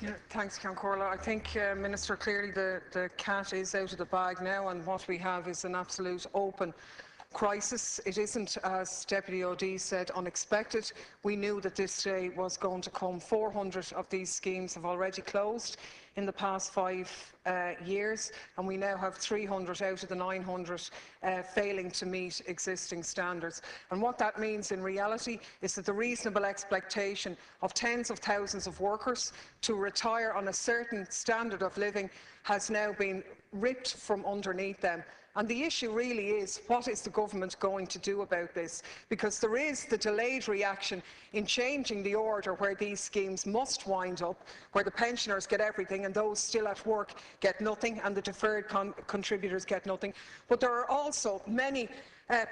Yeah, thanks, Ceann Comhairle. I think, Minister, clearly the cat is out of the bag now, and what we have is an absolute open crisis. It isn't, as Deputy OD said, unexpected. We knew that this day was going to come. 400 of these schemes have already closed in the past 5 years, and we now have 300 out of the 900 failing to meet existing standards. And what that means in reality is that the reasonable expectation of tens of thousands of workers to retire on a certain standard of living has now been ripped from underneath them. And the issue really is, what is the government going to do about this? Because there is the delayed reaction in changing the order where these schemes must wind up, where the pensioners get everything and those still at work get nothing, and the deferred contributors get nothing. But there are also many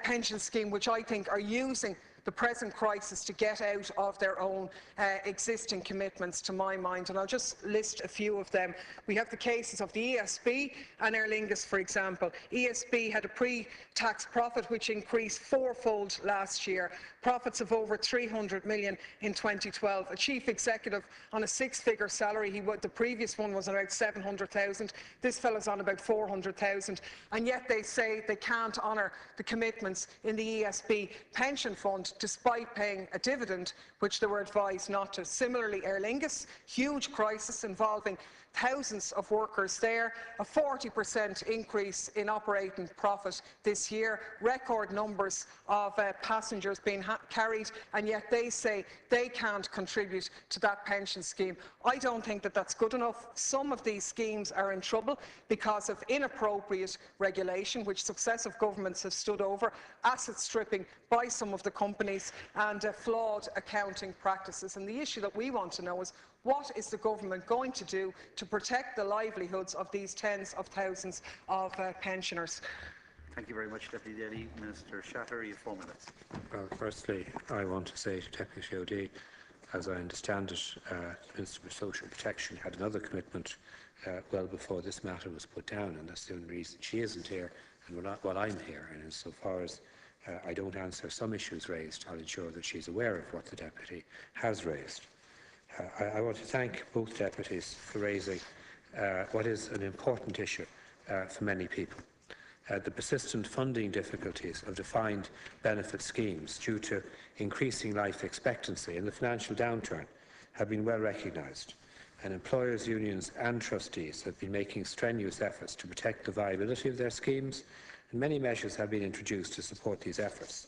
pension schemes which I think are using the present crisis to get out of their own existing commitments, to my mind, and I'll just list a few of them. We have the cases of the ESB and Aer Lingus, for example. ESB had a pre-tax profit which increased fourfold last year, profits of over 300 million in 2012. A chief executive on a six-figure salary. The previous one was about 700,000. This fellow's on about 400,000, and yet they say they can't honour the commitments in the ESB pension fund, despite paying a dividend, which they were advised not to. Similarly, Aer Lingus, huge crisis involving thousands of workers there, a 40% increase in operating profit this year, record numbers of passengers being carried, and yet they say they can't contribute to that pension scheme. I don't think that that's good enough. Some of these schemes are in trouble because of inappropriate regulation, which successive governments have stood over, asset stripping by some of the companies, and flawed accounting practices. And the issue that we want to know is, what is the government going to do to protect the livelihoods of these tens of thousands of pensioners? Thank you very much, Deputy Daly. Minister Shatter, you have 4 minutes. Well, firstly, I want to say to Deputy OD, as I understand it, the Minister for Social Protection had another commitment well before this matter was put down, and that's the only reason she isn't here and while I'm here. And insofar as I don't answer some issues raised, I'll ensure that she's aware of what the Deputy has raised. I want to thank both deputies for raising what is an important issue for many people. The persistent funding difficulties of defined benefit schemes due to increasing life expectancy and the financial downturn have been well recognised, and employers, unions and trustees have been making strenuous efforts to protect the viability of their schemes, and many measures have been introduced to support these efforts.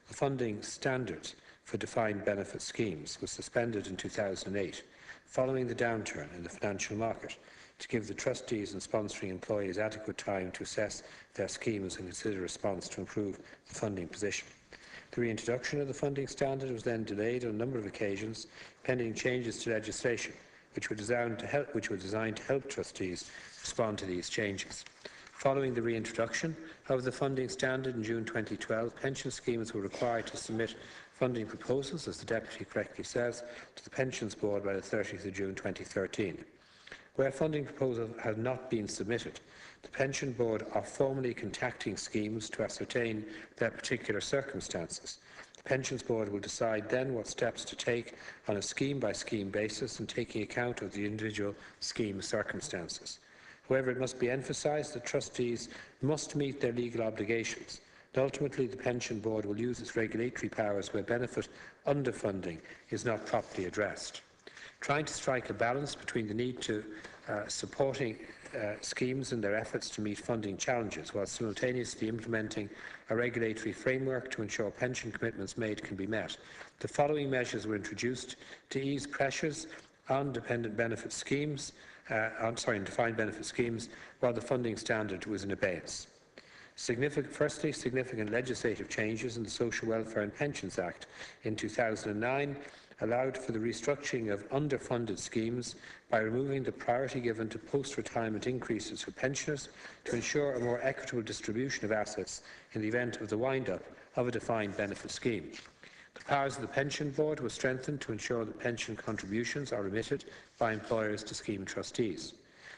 The funding standard for defined benefit schemes was suspended in 2008, following the downturn in the financial market, to give the trustees and sponsoring employees adequate time to assess their schemes and consider a response to improve the funding position. The reintroduction of the funding standard was then delayed on a number of occasions, pending changes to legislation, which were designed to help trustees respond to these changes. Following the reintroduction of the funding standard in June 2012, pension schemes were required to submit funding proposals, as the Deputy correctly says, to the Pensions Board by the 30th of June 2013. Where funding proposals have not been submitted, the Pension Board are formally contacting schemes to ascertain their particular circumstances. The Pensions Board will decide then what steps to take on a scheme-by-scheme basis and taking account of the individual scheme circumstances. However, it must be emphasised that trustees must meet their legal obligations, and ultimately the Pension Board will use its regulatory powers where benefit underfunding is not properly addressed. Trying to strike a balance between the need to supporting schemes in their efforts to meet funding challenges while simultaneously implementing a regulatory framework to ensure pension commitments made can be met. The following measures were introduced to ease pressures on defined benefit schemes while the funding standard was in abeyance. Firstly, significant legislative changes in the Social Welfare and Pensions Act in 2009 allowed for the restructuring of underfunded schemes by removing the priority given to post-retirement increases for pensioners to ensure a more equitable distribution of assets in the event of the wind-up of a defined benefit scheme. The powers of the Pension Board were strengthened to ensure that pension contributions are remitted by employers to scheme trustees.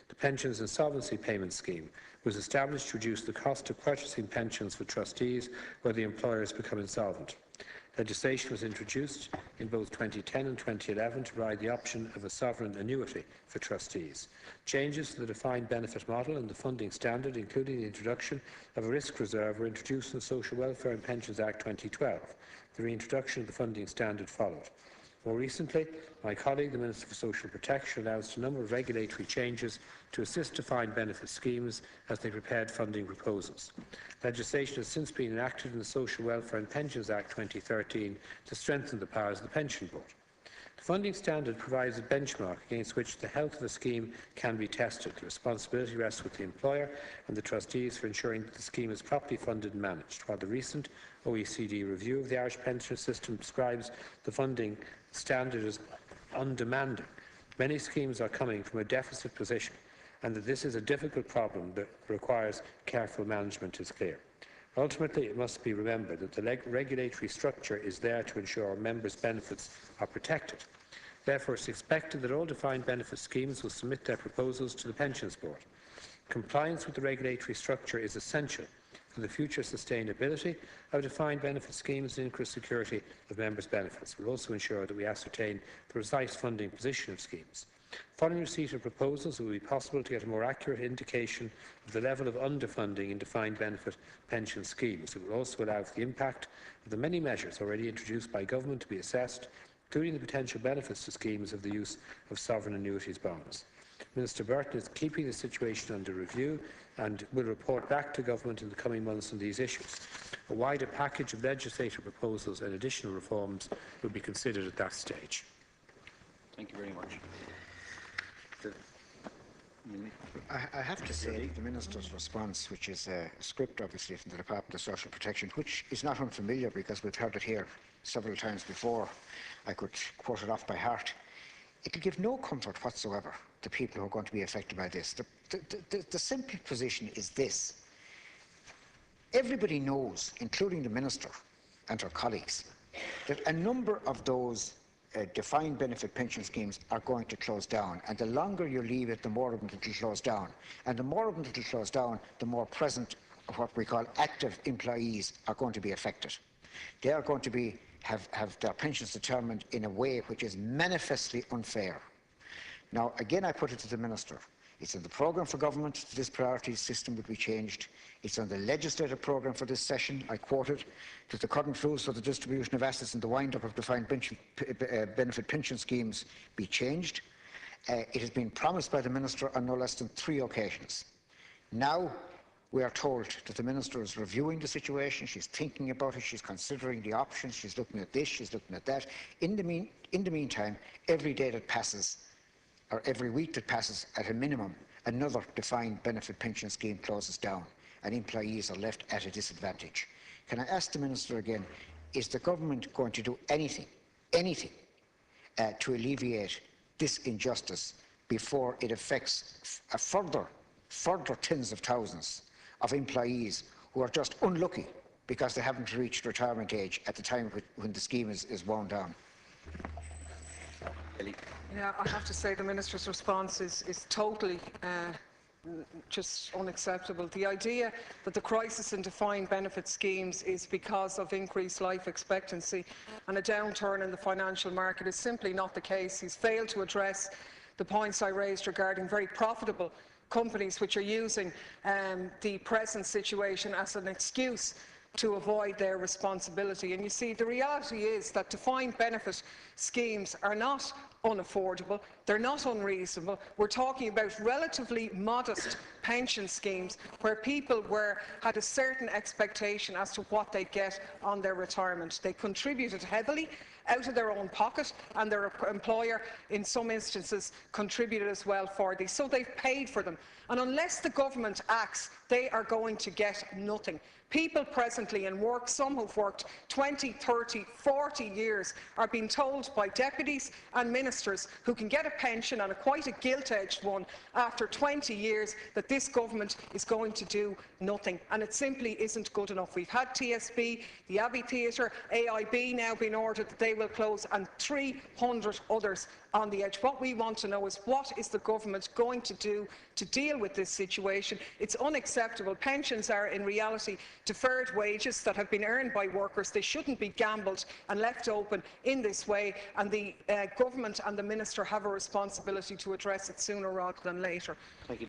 The Pensions Insolvency Payment Scheme was established to reduce the cost of purchasing pensions for trustees where the employers become insolvent. Legislation was introduced in both 2010 and 2011 to provide the option of a sovereign annuity for trustees. Changes to the defined benefit model and the funding standard, including the introduction of a risk reserve, were introduced in the Social Welfare and Pensions Act 2012. The reintroduction of the funding standard followed. More recently, my colleague, the Minister for Social Protection, announced a number of regulatory changes to assist defined benefit schemes as they prepared funding proposals. Legislation has since been enacted in the Social Welfare and Pensions Act 2013 to strengthen the powers of the Pension Board. The funding standard provides a benchmark against which the health of a scheme can be tested. The responsibility rests with the employer and the trustees for ensuring that the scheme is properly funded and managed, while the recent OECD review of the Irish pension system describes the funding standard as undemanding. Many schemes are coming from a deficit position, and that this is a difficult problem that requires careful management is clear. Ultimately, it must be remembered that the regulatory structure is there to ensure our members' benefits are protected. Therefore, it is expected that all defined benefit schemes will submit their proposals to the Pensions Board. Compliance with the regulatory structure is essential for the future sustainability of defined benefit schemes and increased security of members' benefits. It will also ensure that we ascertain the precise funding position of schemes. Following receipt of proposals, it will be possible to get a more accurate indication of the level of underfunding in defined benefit pension schemes. It will also allow for the impact of the many measures already introduced by government to be assessed, including the potential benefits to schemes of the use of sovereign annuities bonds. Minister Burton is keeping the situation under review and will report back to government in the coming months on these issues. A wider package of legislative proposals and additional reforms will be considered at that stage. Thank you very much. I have to say the Minister's response, which is a script obviously from the Department of Social Protection, which is not unfamiliar because we've heard it here several times before. I could quote it off by heart. It will give no comfort whatsoever to people who are going to be affected by this. The simple position is this. Everybody knows, including the Minister and her colleagues, that a number of those defined benefit pension schemes are going to close down, and the longer you leave it, the more of them it will close down, and the more of them it will close down, the more present what we call active employees are going to be affected. They are going to have their pensions determined in a way which is manifestly unfair. Now, again, I put it to the Minister. It's in the programme for government that this priority system would be changed. It's on the legislative programme for this session. I quoted that the current rules for the distribution of assets and the wind-up of defined benefit pension schemes be changed. It has been promised by the Minister on no less than 3 occasions. Now we are told that the Minister is reviewing the situation, she's thinking about it, she's considering the options, she's looking at this, she's looking at that. In the meantime, every day that passes, or every week that passes, at a minimum, another defined benefit pension scheme closes down and employees are left at a disadvantage. Can I ask the Minister again, is the government going to do anything to alleviate this injustice before it affects a further tens of thousands of employees who are just unlucky because they haven't reached retirement age at the time when the scheme is wound down? Yeah, I have to say the Minister's response is totally just unacceptable. The idea that the crisis in defined benefit schemes is because of increased life expectancy and a downturn in the financial market is simply not the case. He's failed to address the points I raised regarding very profitable companies which are using the present situation as an excuse to avoid their responsibility. And you see, the reality is that defined benefit schemes are not unaffordable, they're not unreasonable. We're talking about relatively modest pension schemes where people had a certain expectation as to what they'd get on their retirement. They contributed heavily out of their own pocket, and their employer in some instances contributed as well for these, so they've paid for them. And unless the government acts, they are going to get nothing. People presently in work, some who've worked 20, 30, 40 years, are being told by deputies and ministers who can get a pension, and quite a gilt-edged one, after 20 years, that this government is going to do nothing. And it simply isn't good enough. We've had TSB, the Abbey Theatre, AIB now being ordered that they will close, and 300 others on the edge. What we want to know is, what is the government going to do to deal with this situation? It's unacceptable. Pensions are in reality deferred wages that have been earned by workers. They shouldn't be gambled and left open in this way, and the government and the minister have a responsibility to address it sooner rather than later. Thank you.